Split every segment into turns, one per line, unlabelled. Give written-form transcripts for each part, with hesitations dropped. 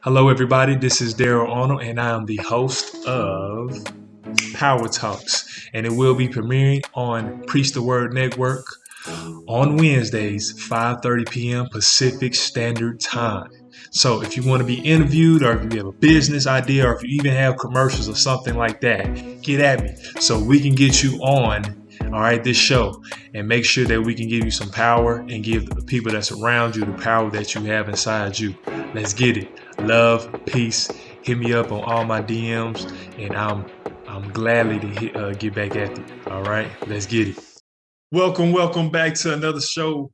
Hello, everybody. This is Daryl Arnold, and I am the host of Power Talks, and it will be premiering on Preach the Word Network on Wednesdays, 5:30 p.m. Pacific Standard Time. So, if you want to be interviewed, or if you have a business idea, or if you even have commercials or something like that, get at me so we can get you on. All right, this show, and make sure that we can give you some power and give the people that's around you the power that you have inside you. Let's get it. Love, peace. Hit me up on all my DMs, and I'm gladly to get back at you. All right, let's get it. Welcome back to another show,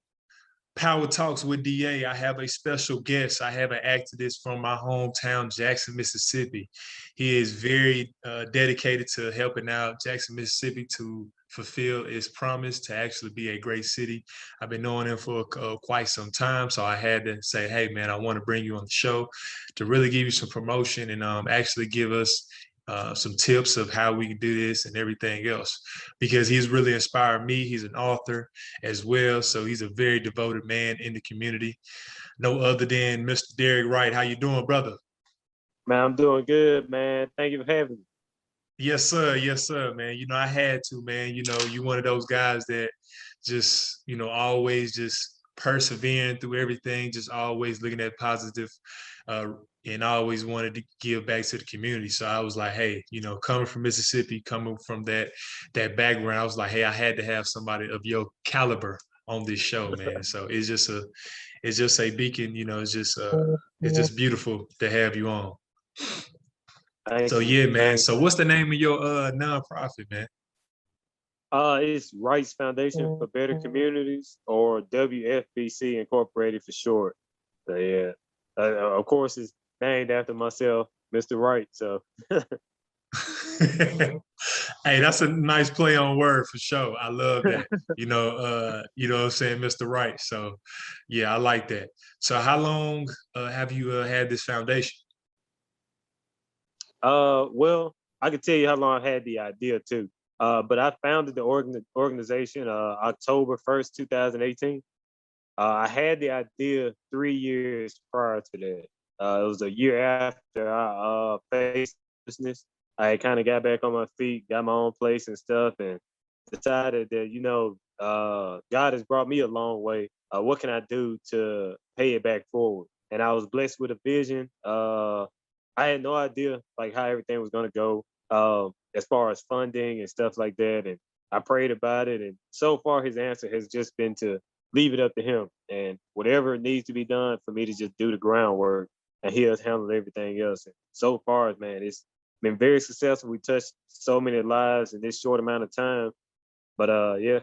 Power Talks with DA. I have a special guest. I have an activist from my hometown, Jackson, Mississippi. He is very dedicated to helping out Jackson, Mississippi to fulfill its promise to actually be a great city. I've been knowing him for quite some time, so I had to say, hey, man, I want to bring you on the show to really give you some promotion and actually give us some tips of how we can do this and everything else, because he's really inspired me. He's an author as well, so he's a very devoted man in the community. No other than Mr. Derick Wright. How you doing, brother?
Man, I'm doing good, man. Thank you for having me.
Yes, sir, man. I had to, man. You one of those guys that just, always just persevering through everything, just always looking at positive, uh, and I always wanted to give back to the community. So I was like, hey, coming from Mississippi, coming from that background, I was like, hey, I had to have somebody of your caliber on this show, man. So it's just a beacon, it's just beautiful to have you on. So
Thank you.
yeah, man.
Thank
So
you.
what's the name of your nonprofit, man?
It's Rights Foundation for Better Communities, or WFBC Incorporated for short. So yeah, of course, it's named after myself, Mr. Wright. So
Hey, that's a nice play on word for sure. I love that. You know what I'm saying, Mr. Wright. So yeah, I like that. So how long have you had this foundation?
well, I can tell you how long I had the idea too. But I founded the organization October 1st, 2018. I had the idea 3 years prior to that. It was a year after I faced business. I kind of got back on my feet, got my own place and stuff, and decided that God has brought me a long way. What can I do to pay it back forward? And I was blessed with a vision. I had no idea like how everything was gonna go as far as funding and stuff like that. And I prayed about it, and so far his answer has just been to leave it up to him, and whatever needs to be done for me to just do the groundwork, and he has handled everything else. And so far, man, it's been very successful. We touched so many lives in this short amount of time. But yeah.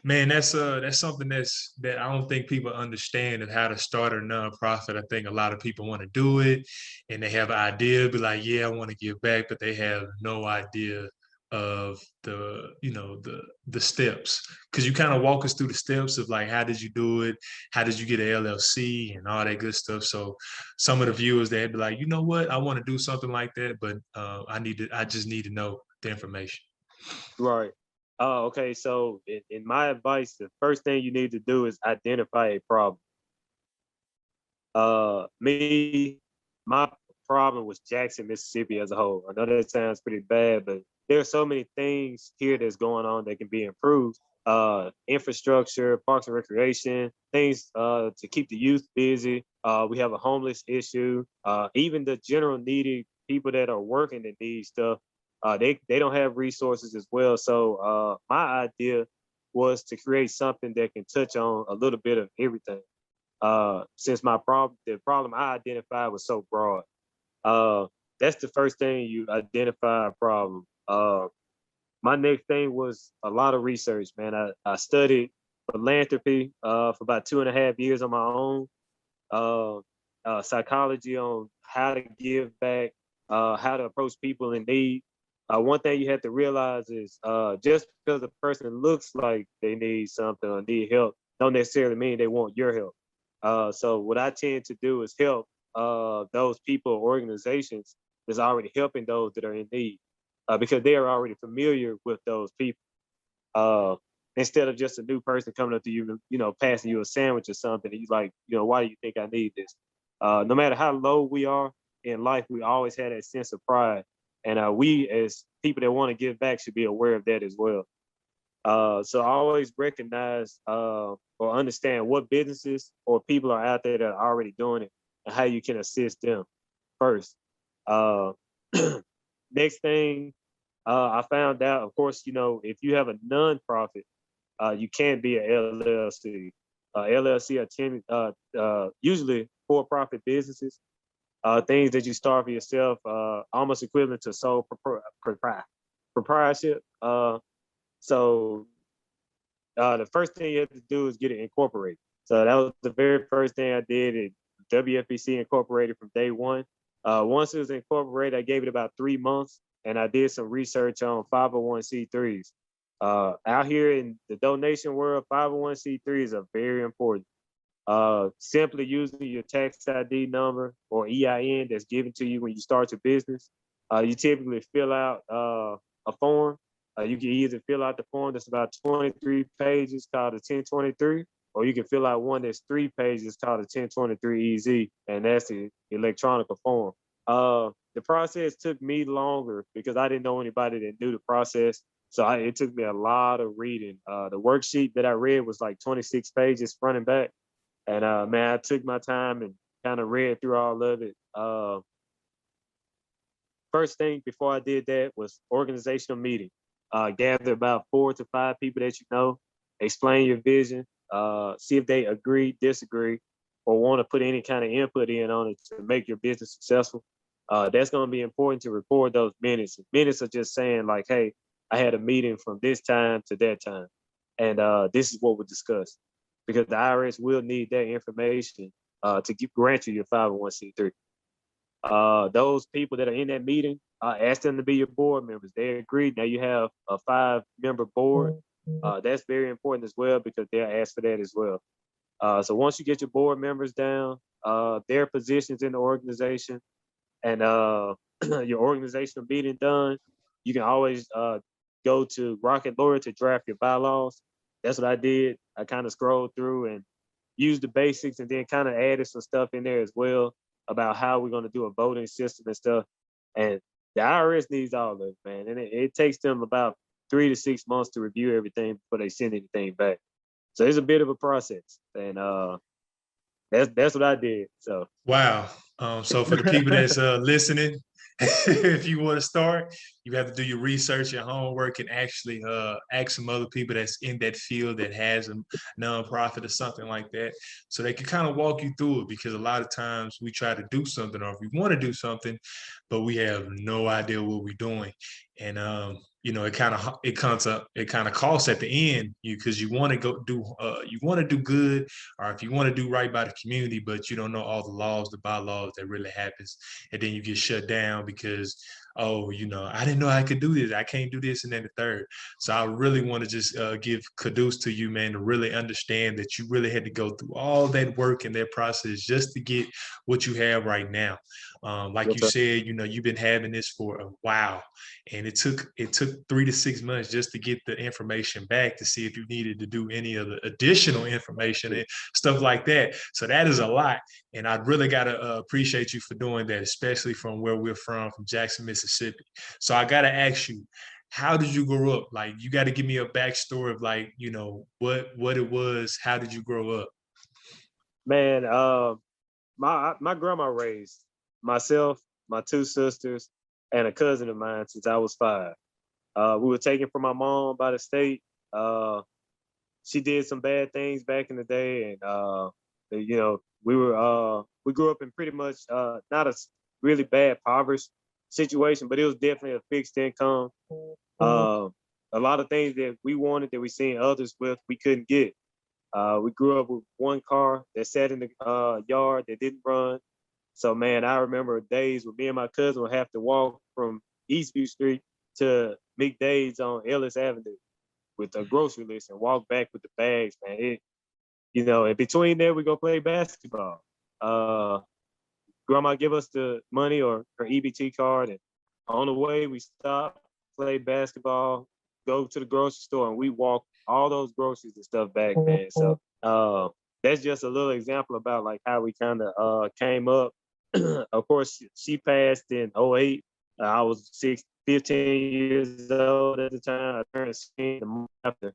Man, that's something that I don't think people understand of how to start a nonprofit. I think a lot of people want to do it and they have an idea, be like, yeah, I want to give back, but they have no idea of the steps. Cause you kind of walk us through the steps of like how did you do it, how did you get an LLC and all that good stuff. So some of the viewers they'd be like, you know what, I want to do something like that, but I just need to know the information.
Right. Oh, okay. So in my advice, the first thing you need to do is identify a problem. Me, my problem was Jackson, Mississippi as a whole. I know that sounds pretty bad, but there are so many things here that's going on that can be improved. Infrastructure, parks and recreation, things to keep the youth busy. We have a homeless issue. Even the general needy people that are working that need stuff, they don't have resources as well. So my idea was to create something that can touch on a little bit of everything. Since the problem I identified was so broad. Uh, that's the first thing, you identify a problem. My next thing was a lot of research, man. I studied philanthropy for about 2.5 years on my own. Uh, Psychology on how to give back, how to approach people in need. One thing you have to realize is just because a person looks like they need something or need help, don't necessarily mean they want your help. So what I tend to do is help those people or organizations that's already helping those that are in need, because they are already familiar with those people. Uh, Instead of just a new person coming up to you, passing you a sandwich or something, he's like, why do you think I need this? No matter how low we are in life, we always had that sense of pride. And we, as people that want to give back, should be aware of that as well. So I always recognize or understand what businesses or people are out there that are already doing it and how you can assist them first. Uh, Next thing I found out, of course, if you have a nonprofit, you can't be an LLC. LLC are usually for-profit businesses, things that you start for yourself, almost equivalent to sole proprietorship. So the first thing you have to do is get it incorporated. So that was the very first thing I did. WFBC incorporated from day one. Once it was incorporated, I gave it about 3 months, and I did some research on 501c3s. Out here in the donation world, 501c3s are very important. Simply using your tax ID number or EIN that's given to you when you start your business. You typically fill out a form. You can either fill out the form that's about 23 pages called a 1023, or you can fill out one that's 3 pages called a 1023 EZ, and that's the electronic form. The process took me longer because I didn't know anybody that knew the process. So it took me a lot of reading. The worksheet that I read was like 26 pages front and back. And man, I took my time and kind of read through all of it. First thing before I did that was organizational meeting. Gather about 4 to 5 people that you know, explain your vision, see if they agree, disagree, or want to put any kind of input in on it to make your business successful. That's going to be important to record those minutes. Minutes are just saying like, hey, I had a meeting from this time to that time, and this is what we discussed, because the IRS will need that information to grant you your 501c3. Those people that are in that meeting, ask them to be your board members. They agreed. Now you have a 5-member board. That's very important as well because they'll ask for that as well. So once you get your board members down, their positions in the organization, and your organizational meeting done, you can always go to Rocket Lawyer to draft your bylaws. That's what I did. I kind of scrolled through and used the basics, and then kind of added some stuff in there as well about how we're going to do a voting system and stuff. And the IRS needs all of it, man. And it takes them about 3 to 6 months to review everything before they send anything back. So it's a bit of a process. And that's what I did. So
Wow. So for the people that's listening, if you want to start, you have to do your research, your homework, and actually ask some other people that's in that field that has a nonprofit or something like that, so they can kind of walk you through it. Because a lot of times we try to do something, or if we want to do something, but we have no idea what we're doing, and it kind of costs at the end, because you want to go do you want to do good, or if you want to do right by the community, but you don't know all the laws, the bylaws that really happens, and then you get shut down because, oh, I didn't know I could do this. I can't do this, and then the third. So I really want to just give kudos to you, man, to really understand that you really had to go through all that work and that process just to get what you have right now. Like
yes,
you
sir.
said, you've been having this for a while, and it took 3 to 6 months just to get the information back to see if you needed to do any of the additional information and stuff like that. So that is a lot, and I really gotta appreciate you for doing that, especially from where we're from Jackson, Mississippi. So I gotta ask you, how did you grow up? Like, you got to give me a backstory of, like, what it was. How did you grow up?
Man, my grandma raised myself, my 2 sisters, and a cousin of mine since I was 5. We were taken from my mom by the state. She did some bad things back in the day, and we grew up in pretty much not a really bad poverty situation, but it was definitely a fixed income. Uh, a lot of things that we wanted that we seen others with, we couldn't get. We grew up with one car that sat in the yard that didn't run. So man, I remember days when me and my cousin would have to walk from Eastview Street to McDade's on Ellis Avenue with a grocery list and walk back with the bags, man. In between there, we go play basketball. Uh, Grandma give us the money or her EBT card, and on the way we stop, play basketball, go to the grocery store, and we walk all those groceries and stuff back, man. So that's just a little example about like how we kind of came up. Of course, she passed in '08. I was 15 years old at the time. I turned 16 the month after.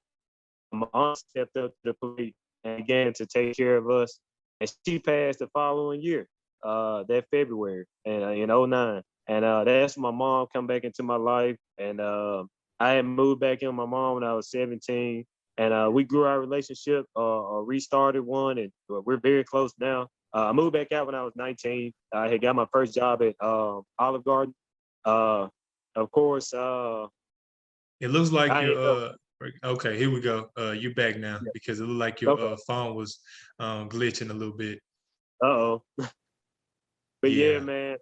My aunt stepped up to the plate and began to take care of us. And she passed the following year, that February, and in '09. And that's when my mom come back into my life. And I had moved back in with my mom when I was 17. And we grew our relationship, restarted one, and we're very close now. I moved back out when I was 19. I had got my first job at Olive Garden. Uh, of course,
It looks like
I
your
ended up.
okay, here we go. You're back now
Yeah,
because it looked like your
okay.
phone was glitching a little bit.
Uh-oh. But yeah,
Yeah.
man,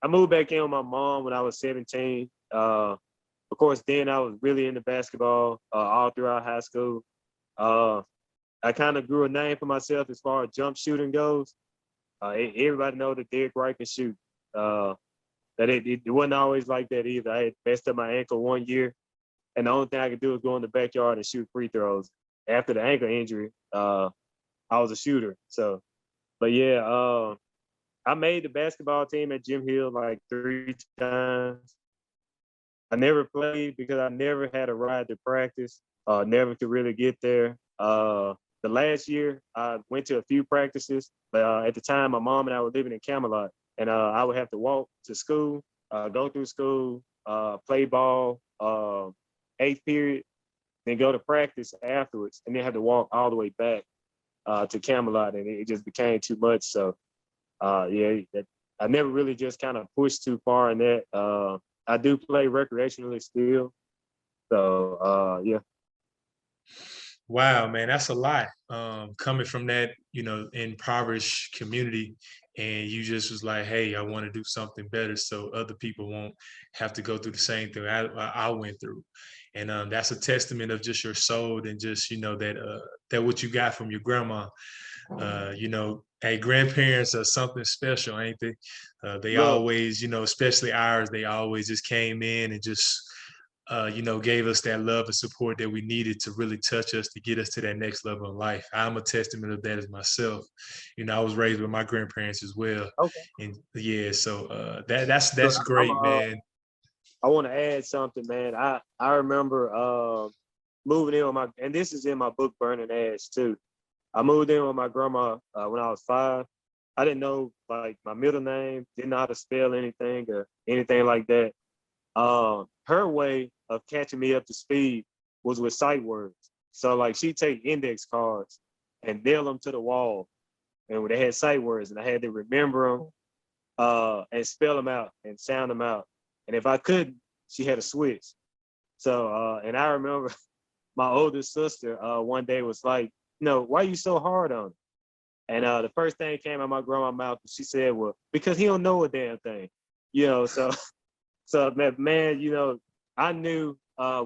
I moved back in with my mom when I was 17. Of course, then I was really into basketball all throughout high school. Uh, I kind of grew a name for myself as far as jump shooting goes. Everybody know that Derick Wright can shoot. Uh, that it wasn't always like that either. I had messed up my ankle one year, and the only thing I could do was go in the backyard and shoot free throws. After the ankle injury, I was a shooter. So, but yeah, I made the basketball team at Jim Hill like 3 times. I never played because I never had a ride to practice. Never could really get there. The last year, I went to a few practices, but at the time, my mom and I were living in Camelot, and I would have to walk to school, go through school, play ball, eighth period, then go to practice afterwards, and then have to walk all the way back to Camelot, and it just became too much. So yeah, I never really just kind of pushed too far in that. I do play recreationally still. So yeah.
Wow, man, that's a lot. Coming from that, impoverished community, and you just was like, "Hey, I want to do something better, so other people won't have to go through the same thing I went through." And that's a testament of just your soul and just that what you got from your grandma. Hey, grandparents are something special, ain't they? They
Look,
always, especially ours, they always just came in and just gave us that love and support that we needed to really touch us to get us to that next level in life. I'm a testament of that as myself. I was raised with my grandparents as well,
okay.
and yeah, so
Look,
that's great, man.
I want to add something, man. I remember moving in with my, and this is in my book, Burning Ash too. I moved in with my grandma when I was 5. I didn't know like my middle name, didn't know how to spell anything or anything like that. Her way of catching me up to speed was with sight words. So like she'd take index cards and nail them to the wall, and they had sight words, and I had to remember them and spell them out and sound them out. And if I couldn't, she had a switch. So and I remember my older sister one day was like, why are you so hard on it? And the first thing came out of my grandma's mouth, she said, well, because he don't know a damn thing. So so man, I knew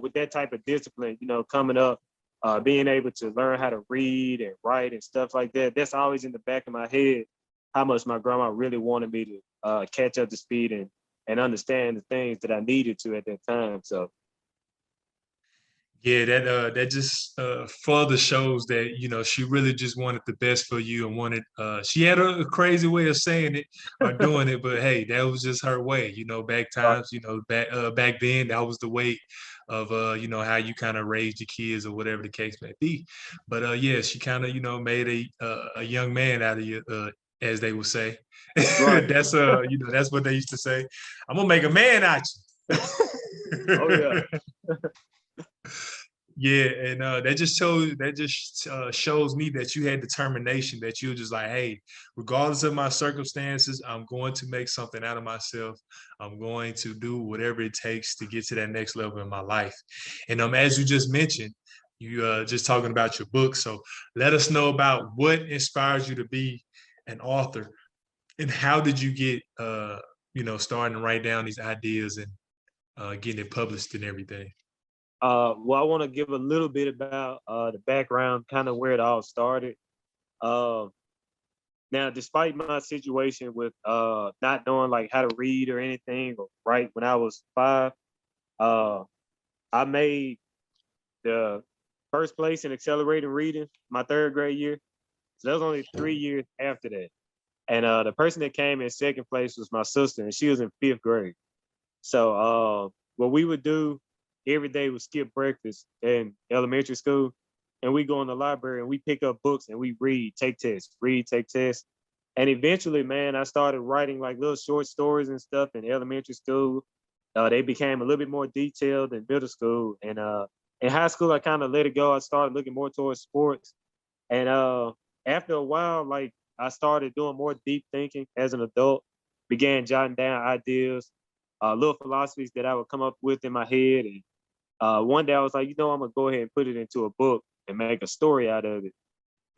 with that type of discipline, coming up, being able to learn how to read and write and stuff like that, that's always in the back of my head, how much my grandma really wanted me to catch up to speed and understand the things that I needed to at that time. So
Yeah, that just further shows that she really just wanted the best for you and wanted. She had a crazy way of saying it or doing it, but hey, that was just her way. Back times, back then, that was the way of how you kind of raised your kids or whatever the case may be. But yeah, she kind of made a young man out of you, as they would say.
right.
That's what they used to say. I'm gonna make a man out
Oh yeah.
you. Yeah, and that just shows me that you had determination, that you were just like, hey, regardless of my circumstances, I'm going to make something out of myself. I'm going to do whatever it takes to get to that next level in my life. And as you just mentioned, you just talking about your book. So let us know about what inspires you to be an author, and how did you get starting to write down these ideas and getting it published and everything.
Well, I want to give a little bit about the background, kind of where it all started. Uh, Now, despite my situation with not knowing like how to read or anything or write when I was 5, uh, I made the first place in accelerated reading my 3rd grade year. So that was only 3 years after that. And the person that came in second place was my sister, and she was in 5th grade. So what we would do every day was skip breakfast in elementary school, and we go in the library and we pick up books and we read, take tests. And eventually, man, I started writing like little short stories and stuff in elementary school. They became a little bit more detailed in middle school. And in high school, I kind of let it go. I started looking more towards sports. And after a while, like I started doing more deep thinking as an adult, began jotting down ideas, little philosophies that I would come up with in my head. And one day I was like, I'm gonna go ahead and put it into a book and make a story out of it.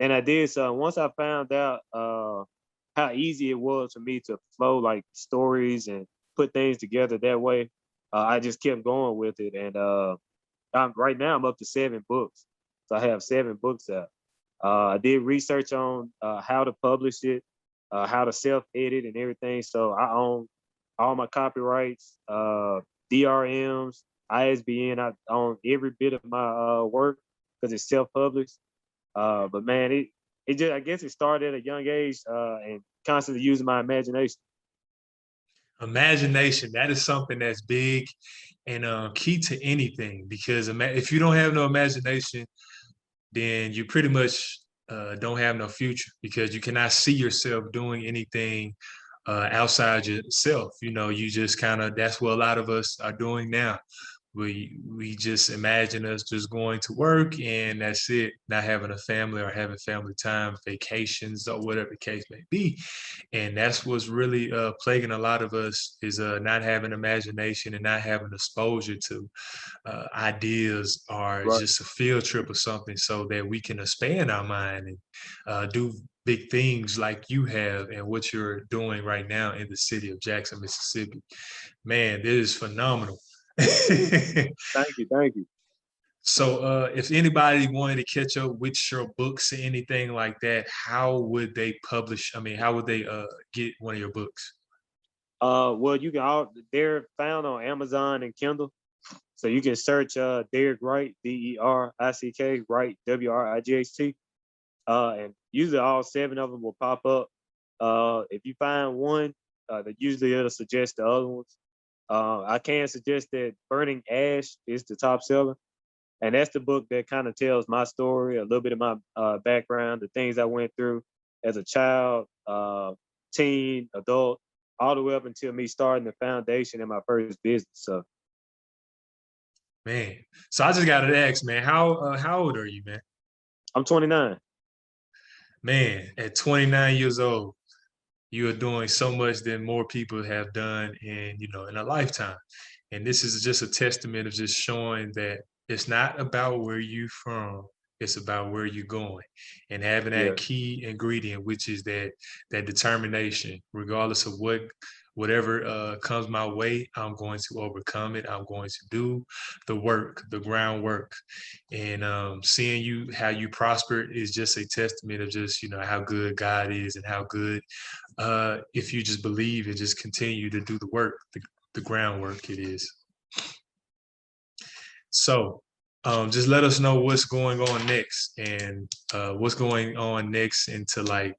And I did. So once I found out how easy it was for me to flow like stories and put things together that way, I just kept going with it. And right now I'm up to 7 books. So I have 7 books out. I did research on how to publish it, how to self-edit and everything. So I own all my copyrights, DRMs, ISBN. I own every bit of my work because it's self-published. But man, it just I guess it started at a young age and constantly using my imagination.
Imagination, that is something that's big and key to anything, because if you don't have no imagination, then you pretty much don't have no future, because you cannot see yourself doing anything outside yourself. You just kind of, that's what a lot of us are doing now. We just imagine us just going to work and that's it, not having a family or having family time, vacations, or whatever the case may be. And that's what's really plaguing a lot of us, is not having imagination and not having exposure to ideas, or
Right.
just a field trip or something, so that we can expand our mind and do big things like you have and what you're doing right now in the city of Jackson, Mississippi. Man, this is phenomenal.
Thank you. Thank you.
So, if anybody wanted to catch up with your books or anything like that, how would they publish? I mean, how would they get one of your books?
Well, they're found on Amazon and Kindle. So you can search Derick Wright, Derick, Wright, Wright. And usually all 7 of them will pop up. If you find one, that usually it'll suggest the other ones. I can suggest that Burning Ash is the top seller. And that's the book that kind of tells my story, a little bit of my background, the things I went through as a child, teen, adult, all the way up until me starting the foundation in my first business. So,
Man, so I just got to ask, man, how old are you, man?
I'm 29.
Man, at 29 years old, you are doing so much that more people have done in a lifetime. And this is just a testament of just showing that it's not about where you from, it's about where you're going, and having
Yeah.
that key ingredient, which is that determination. Regardless of whatever comes my way, I'm going to overcome it. I'm going to do the work, the groundwork. And seeing how you prosper is just a testament of just how good God is, and how good, if you just believe and just continue to do the work, the groundwork it is. So just let us know what's going on next, and what's going on next into like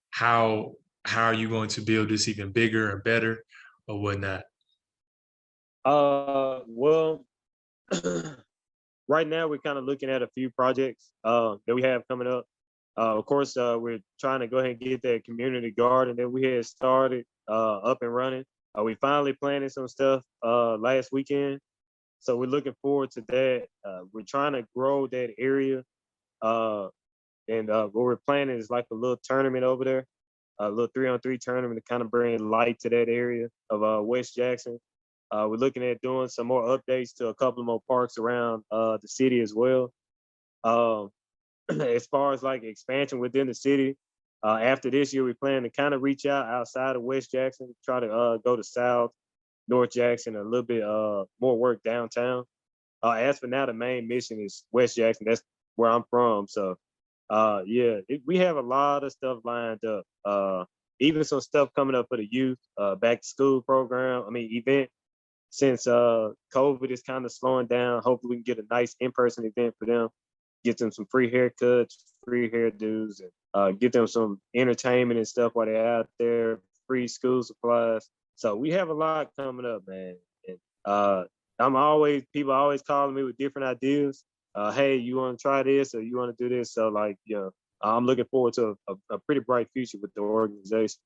how are you going to build this even bigger and better, or whatnot.
Well, right now we're kind of looking at a few projects that we have coming up. Of course, we're trying to go ahead and get that community garden that we had started up and running. We finally planted some stuff last weekend, so we're looking forward to that. We're trying to grow that area, uh, and what we're planning is like a little tournament over there, a little 3-on-3 tournament to kind of bring light to that area of West Jackson. We're looking at doing some more updates to a couple of more parks around the city as well. Um, as far as like expansion within the city, after this year, we plan to kind of reach out outside of West Jackson, try to go to South, North Jackson, a little bit more work downtown. As for now, the main mission is West Jackson. That's where I'm from. So, yeah, we have a lot of stuff lined up. Even some stuff coming up for the youth, back to school program. I mean, event. Since COVID is kind of slowing down, hopefully we can get a nice in-person event for them. get them some free haircuts, free hairdos, and get them some entertainment and stuff while they're out there, free school supplies. So we have a lot coming up, man. And people always calling me with different ideas. Hey, you want to try this or you want to do this? So like, I'm looking forward to a pretty bright future with the organization.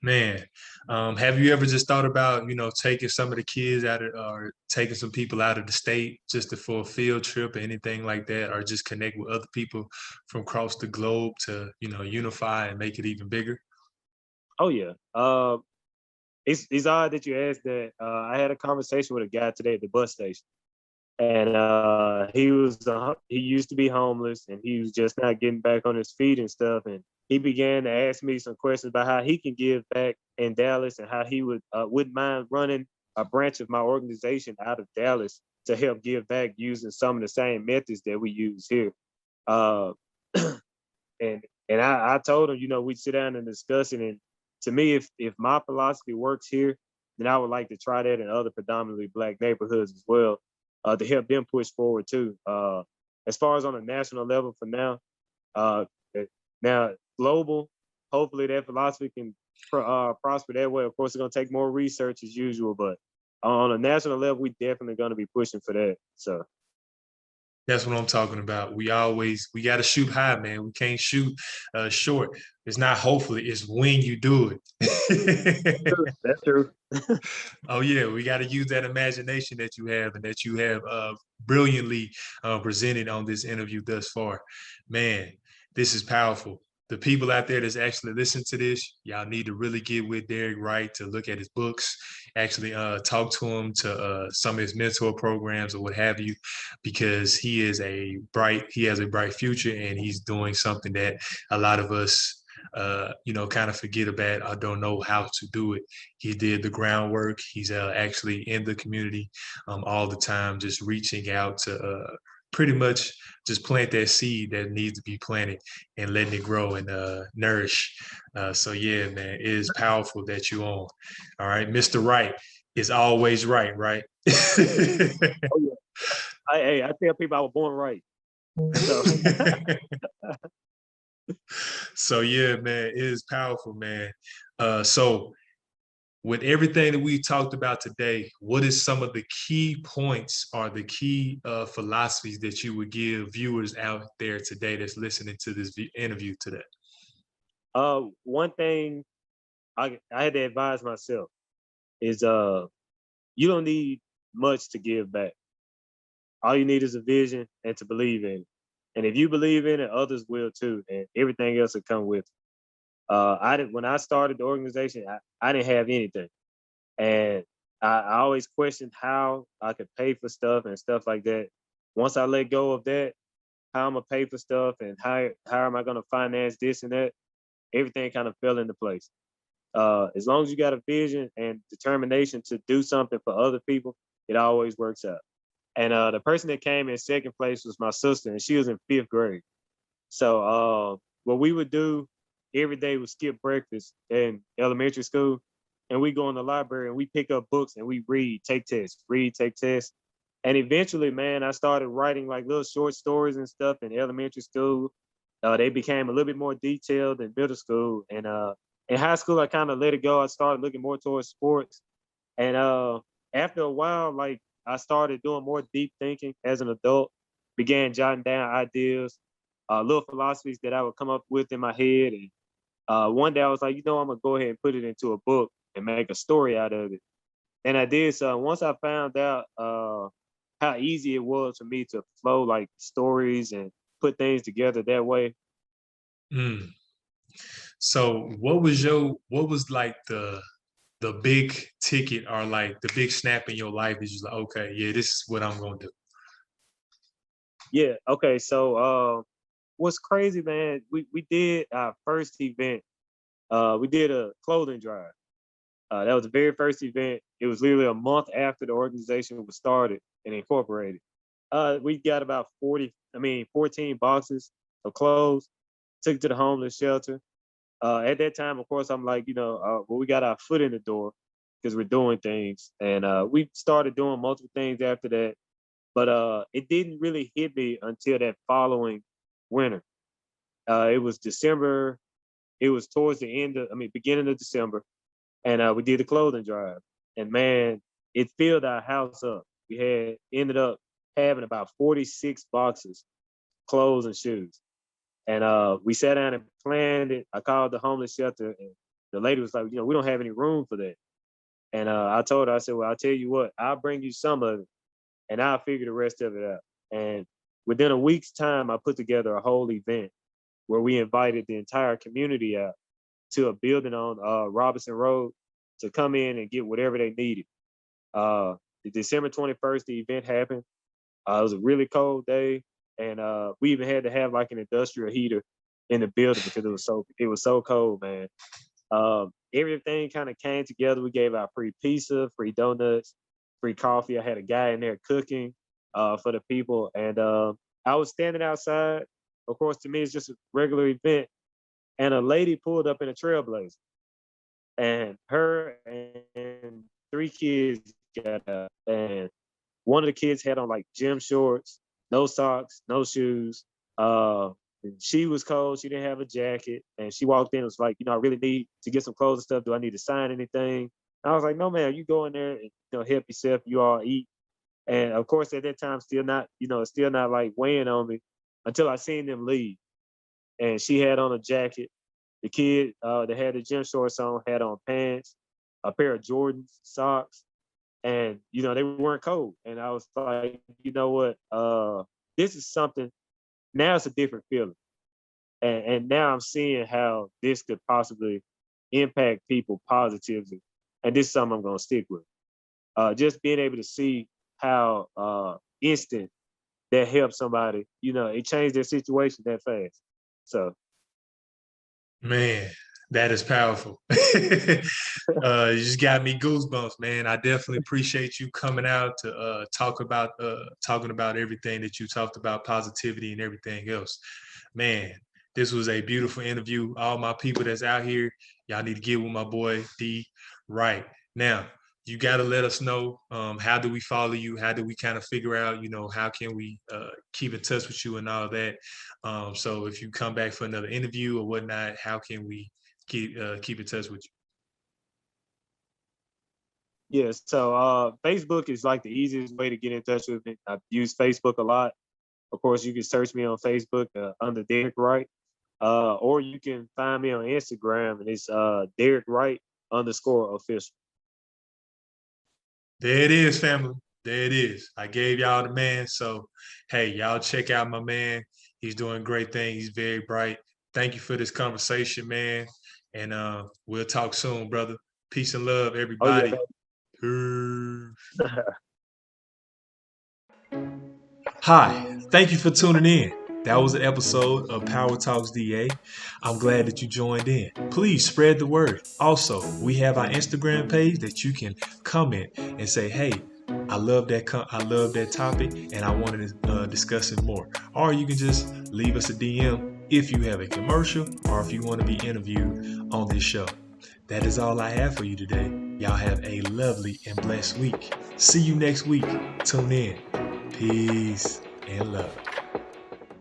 Man, have you ever just thought about, taking some of the kids out of, or taking some people out of the state just for a field trip or anything like that, or just connect with other people from across the globe to, unify and make it even bigger?
Oh yeah. It's odd that you asked that. I had a conversation with a guy today at the bus station, and he used to be homeless, and he was just not getting back on his feet and stuff. And he began to ask me some questions about how he can give back in Dallas and how he wouldn't mind running a branch of my organization out of Dallas to help give back using some of the same methods that we use here. Uh, and I told him, we'd sit down and discuss it. And to me, if my philosophy works here, then I would like to try that in other predominantly Black neighborhoods as well, to help them push forward too. As far as on a national level for now, uh, now global, hopefully that philosophy can prosper that way. Of course, it's going to take more research as usual, but on a national level, we definitely going to be pushing for that. So
That's what I'm talking about. We got to shoot high, man. We can't shoot short. It's not hopefully, it's when you do it.
that's true.
Oh yeah, we got to use that imagination that you have and that you have brilliantly presented on this interview thus far. Man, this is powerful. The people out there that's actually listening to this, y'all need to really get with Derick Wright to look at his books, actually talk to him, to some of his mentor programs or what have you, because he has a bright future, and he's doing something that a lot of us kind of forget about or don't know how to do it. He did the groundwork. He's actually in the community all the time, just reaching out to pretty much just plant that seed that needs to be planted and letting it grow and nourish. So yeah, man, it is powerful that you on. All right, Mr. Wright is always right, right?
Oh yeah. I tell people I was born right. So
So yeah, man, it is powerful, man. So with everything that we talked about today, what is some of the key points or the key philosophies that you would give viewers out there today that's listening to this interview today?
one thing I had to advise myself is you don't need much to give back. All you need is a vision and to believe in it. And if you believe in it, others will too, and everything else will come with it. When I started the organization, I didn't have anything, and I always questioned how I could pay for stuff and stuff like that. Once I let go of that, how I'm gonna pay for stuff and how am I gonna finance this and that, everything kind of fell into place. As long as you got a vision and determination to do something for other people, it always works out. And the person that came in second place was my sister, and she was in fifth grade. So what we would do every day was skip breakfast in elementary school, and we go in the library and we pick up books and we read, take tests. And eventually, man, I started writing like little short stories and stuff in elementary school. They became a little bit more detailed in middle school. And in high school, I kind of let it go. I started looking more towards sports. And after a while, like I started doing more deep thinking as an adult, began jotting down ideas, little philosophies that I would come up with in my head. And one day I was like, I'm gonna go ahead and put it into a book and make a story out of it. And I did so. Once I found out how easy it was for me to flow like stories and put things together that way.
Mm. So what was like the big ticket or like the big snap in your life is just like, okay, yeah, this is what I'm gonna do?
Yeah. Okay. So what's crazy, man? We did our first event. We did a clothing drive. That was the very first event. It was literally a month after the organization was started and incorporated. We got about 14 boxes of clothes, took it to the homeless shelter. At that time, of course, I'm like, we got our foot in the door because we're doing things. And we started doing multiple things after that. But it didn't really hit me until that following winter. It was December. It was towards the beginning of December, and we did a clothing drive. And man, it filled our house up. We had ended up having about 46 boxes, clothes and shoes. And we sat down and planned it. I called the homeless shelter, and the lady was like, we don't have any room for that. And I told her, I said, well, I'll tell you what, I'll bring you some of it, and I'll figure the rest of it out. And within a week's time, I put together a whole event where we invited the entire community out to a building on Robinson Road to come in and get whatever they needed. The December 21st, the event happened. It was a really cold day, and we even had to have like an industrial heater in the building because it was so cold, man. Everything kind of came together. We gave out free pizza, free donuts, free coffee. I had a guy in there cooking for the people, and I was standing outside. Of course, to me, it's just a regular event, and a lady pulled up in a Trailblazer, and her and 3 kids got out, and one of the kids had on like gym shorts, no socks, no shoes. She was cold. She didn't have a jacket, and she walked in and was like, I really need to get some clothes and stuff. Do I need to sign anything? And I was like, no, man, you go in there and help yourself. You all eat. And of course, at that time, still not like weighing on me until I seen them leave. And she had on a jacket. The kid that had the gym shorts on had on pants, a pair of Jordans, socks, and they weren't cold. And I was like, you know what? This is something. Now it's a different feeling, and now I'm seeing how this could possibly impact people positively, and this is something I'm gonna stick with. Just being able to see how instant that helps somebody, it changed their situation that fast. So,
Man, that is powerful. You just got me goosebumps, man. I definitely appreciate you coming out to talking about everything that you talked about, positivity and everything else. Man, this was a beautiful interview. All my people that's out here, y'all need to get with my boy D. Wright. Now, you got to let us know, how do we follow you? How do we kind of figure out, how can we keep in touch with you and all that? So if you come back for another interview or whatnot, how can we keep in touch with you?
yeah. So Facebook is like the easiest way to get in touch with me. I use Facebook a lot. Of course, you can search me on Facebook under Derick Wright, or you can find me on Instagram, and it's Derick Wright _official.
There it is, family. There it is. I gave y'all the man. So, hey, y'all check out my man. He's doing great things. He's very bright. Thank you for this conversation, man. And we'll talk soon, brother. Peace and love,
Oh yeah.
everybody. Peace. Hi, thank you for tuning in. That was an episode of Power Talks DA. I'm glad that you joined in. Please spread the word. Also, we have our Instagram page that you can comment and say, "Hey, I love that topic, and I wanted to discuss it more." Or you can just leave us a DM if you have a commercial or if you want to be interviewed on this show. That is all I have for you today. Y'all have a lovely and blessed week. See you next week. Tune in. Peace and love.